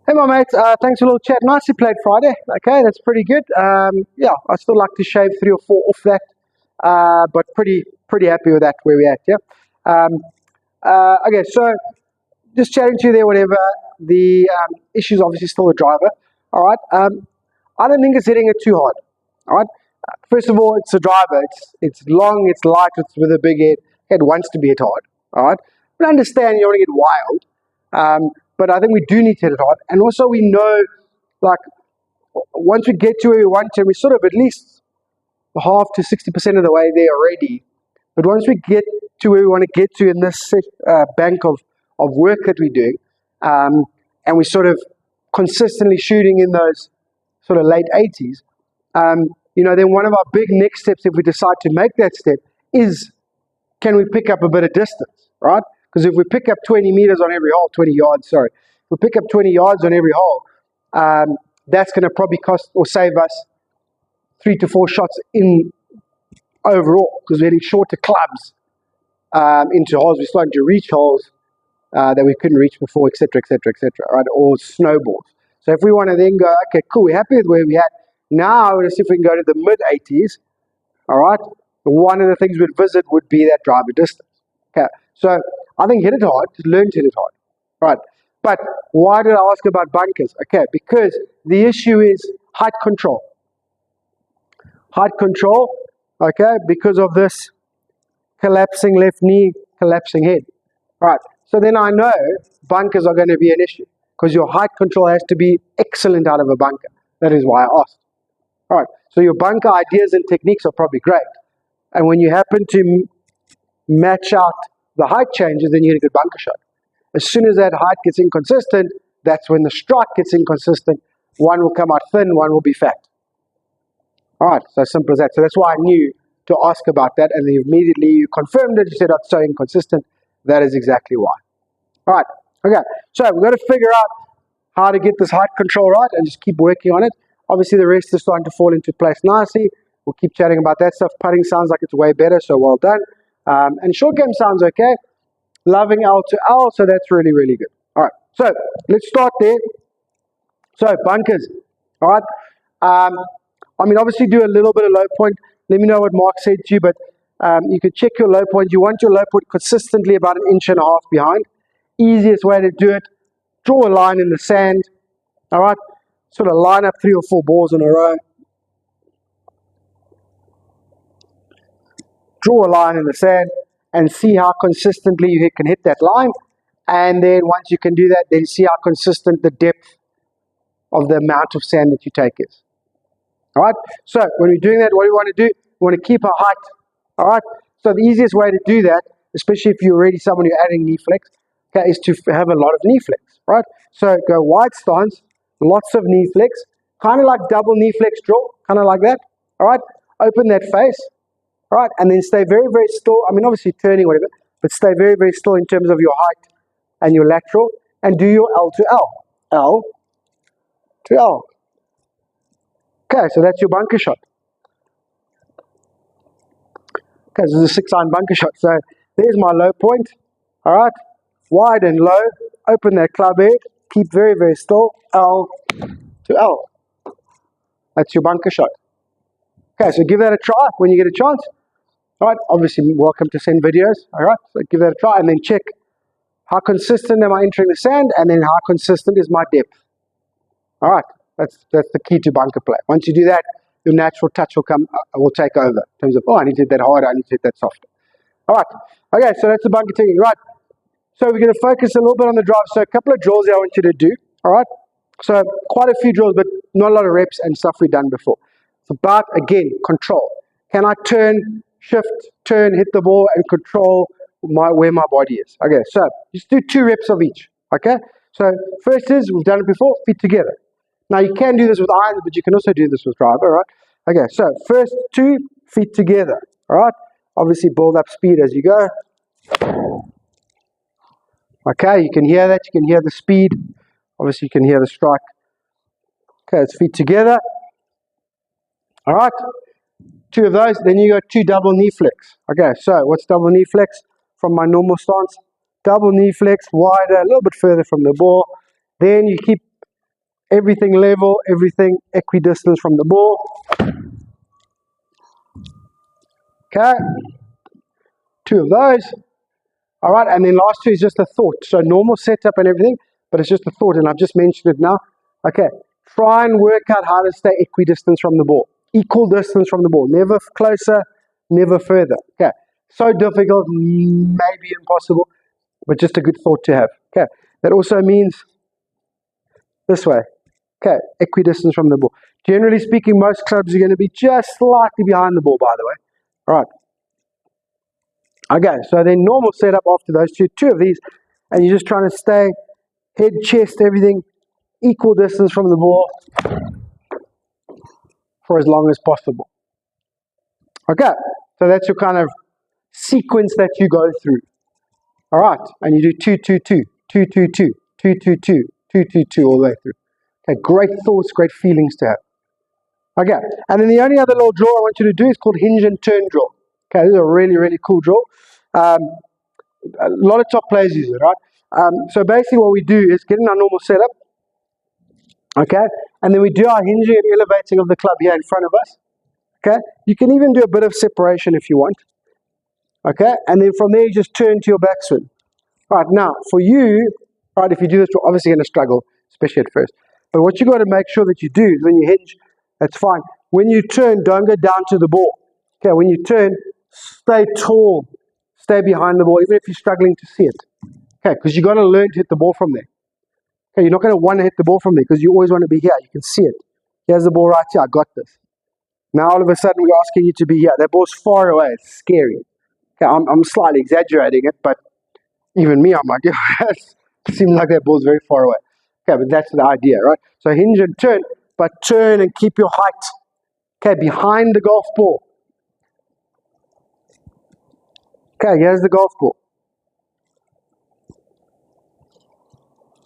Hey, my mate. Thanks for a little chat. Nicely played Friday. Okay, that's pretty good. Yeah, I still like to shave 3 or 4 off that, but pretty happy with that where we're at. Yeah. Okay, so just chatting to you there. Whatever the issue is, obviously still the driver. All right. I don't think it's hitting it too hard. All right. First of all, it's a driver. It's long. It's light. It's with a big head. It wants to be hit hard. All right. But I understand you want to get wild. But I think we do need to hit it hard. And also we know, like, once we get to where we want to, we're sort of at least half to 60% of the way there already. But once we get to where we want to get to in this bank of work that we're doing, and we're sort of consistently shooting in those sort of late 80s, then one of our big next steps, if we decide to make that step, is can we pick up a bit of distance, right? Because if we pick up 20 meters on every hole, 20 yards, sorry, if we pick up 20 yards on every hole, that's going to probably cost or save us 3 to 4 shots in overall, because we're hitting shorter clubs into holes. We're starting to reach holes that we couldn't reach before, etc., etc., etc., right? Or snowballs. So if we want to then go, okay, cool, we're happy with where we're at. Now let's see if we can go to the mid 80s. All right. One of the things we'd visit would be that driver distance. Okay. So I think hit it hard. Just learn to hit it hard. Right. But why did I ask about bunkers? Okay, because the issue is height control. Height control, okay, because of this collapsing left knee, collapsing head. Right. So then I know bunkers are going to be an issue because your height control has to be excellent out of a bunker. That is why I asked. All right. So your bunker ideas and techniques are probably great. And when you happen to match out the height changes, then you get a good bunker shot. As soon as that height gets inconsistent, that's when the strike gets inconsistent. One will come out thin, one will be fat. All right, so simple as that. So that's why I knew to ask about that, and then immediately you confirmed it. You said, it's so inconsistent. That is exactly why. All right, okay. So we've got to figure out how to get this height control right and just keep working on it. Obviously, the rest is starting to fall into place nicely. We'll keep chatting about that stuff. Putting sounds like it's way better, so well done. And short game sounds okay. Loving L to L, so that's really, really good. All right, so let's start there. So bunkers, all right. Obviously do a little bit of low point. Let me know what Mark said to you, but you could check your low point. You want your low point consistently about 1.5 inches behind. Easiest way to do it, draw a line in the sand, all right. Sort of line up 3 or 4 balls in a row. Draw a line in the sand and see how consistently you can hit that line. And then once you can do that, then see how consistent the depth of the amount of sand that you take is. All right. So when we're doing that, what do we want to do? We want to keep our height. All right. So the easiest way to do that, especially if you're already someone who's adding knee flex, okay, is to have a lot of knee flex. Right. So go wide stance, lots of knee flex, kind of like double knee flex draw, kind of like that. All right. Open that face. All right, and then stay very, very still. Obviously turning, whatever, but stay very, very still in terms of your height and your lateral, and do your L to L. L to L. Okay, so that's your bunker shot. Okay, this is a 6-iron bunker shot. So there's my low point. All right, wide and low. Open that club head. Keep very, very still. L to L. That's your bunker shot. Okay, so give that a try when you get a chance. All right, obviously welcome to send videos. All right, so give that a try and then check how consistent am I entering the sand, and then how consistent is my depth. All right, that's the key to bunker play. Once you do that, your natural touch will take over in terms of, I need to hit that harder, I need to hit that softer. All right, okay, so that's the bunker technique. Right, so we're going to focus a little bit on the drive. So a couple of drills I want you to do. All right, so quite a few drills, but not a lot of reps and stuff we've done before. It's about, again, control. Can I turn, shift, turn, hit the ball, and control where my body is? Okay, so just do 2 reps of each. Okay, so first is, we've done it before, feet together. Now you can do this with irons, but you can also do this with driver, all right? Okay, so first 2 feet together, all right? Obviously build up speed as you go. Okay, you can hear that, you can hear the speed. Obviously you can hear the strike. Okay, it's feet together. All right, 2 of those, then you go 2 double knee flex. Okay, so what's double knee flex? From my normal stance, double knee flex, wider, a little bit further from the ball. Then you keep Everything level, everything equidistance from the ball. Okay, 2 of those. All right, and then last 2 is just a thought. So normal setup and everything, but it's just a thought, and I've just mentioned it now. Okay, try and work out how to stay equidistance from the ball. Equal distance from the ball. Never closer, never further. Okay, so difficult, maybe impossible, but just a good thought to have. Okay, that also means this way. Okay, equidistance from the ball. Generally speaking, most clubs are going to be just slightly behind the ball, by the way. All right. Okay, so then normal setup after those 2 of these, and you're just trying to stay head, chest, everything, equal distance from the ball for as long as possible. Okay, so that's your kind of sequence that you go through. All right, and you do 2, 2, 2, 2, 2, 2, 2, 2, 2, 2, 2, 2 all the way through. Okay, great thoughts, great feelings to have. Okay, and then the only other little drill I want you to do is called hinge and turn drill. Okay, this is a really, really cool drill. A lot of top players use it, right? So basically what we do is get in our normal setup, okay, and then we do our hinging and elevating of the club here in front of us, okay? You can even do a bit of separation if you want, okay? And then from there you just turn to your backswing. Right, now, for you, right, if you do this, you're obviously going to struggle, especially at first. But what you got to make sure that you do is when you hinge, that's fine. When you turn, don't go down to the ball. Okay, when you turn, stay tall. Stay behind the ball, even if you're struggling to see it. Okay, because you got to learn to hit the ball from there. Okay, you're not going to want to hit the ball from there because you always want to be here. You can see it. Here's the ball right here. I got this. Now all of a sudden we're asking you to be here. That ball's far away. It's scary. Okay, I'm slightly exaggerating it, but even me, I'm like, it seems like that ball's very far away. Okay, but that's the idea, right? So hinge and turn, but turn and keep your height. Okay, behind the golf ball. Okay, here's the golf ball.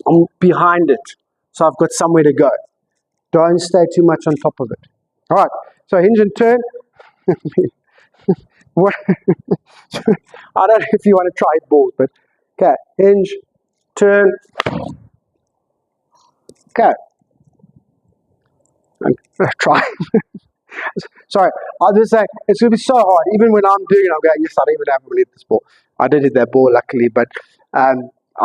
I'm behind it, so I've got somewhere to go. Don't stay too much on top of it. All right, so hinge and turn. What? I don't know if you want to try it balls, but okay, hinge, turn, okay, and try. Sorry, I'll just say, it's going to be so hard. Even when I'm doing it, I'm going, yes, I don't even have to hit this ball. I did hit that ball, luckily, but I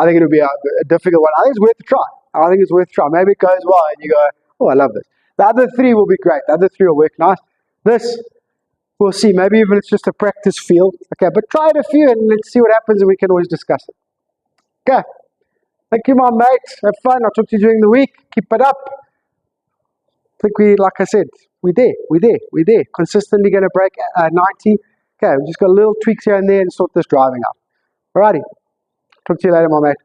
think it'll be a difficult one. I think it's worth a try. I think it's worth a try. Maybe it goes well, and you go, oh, I love this. The other 3 will be great. The other 3 will work nice. This, we'll see. Maybe even it's just a practice field. Okay, but try it a few, and let's see what happens, and we can always discuss it. Okay. Thank you, my mates. Have fun. I'll talk to you during the week. Keep it up. I think like I said, we're there. Consistently going to break 90. Okay, we just got little tweaks here and there and sort this driving out. Alrighty. Talk to you later, my mate.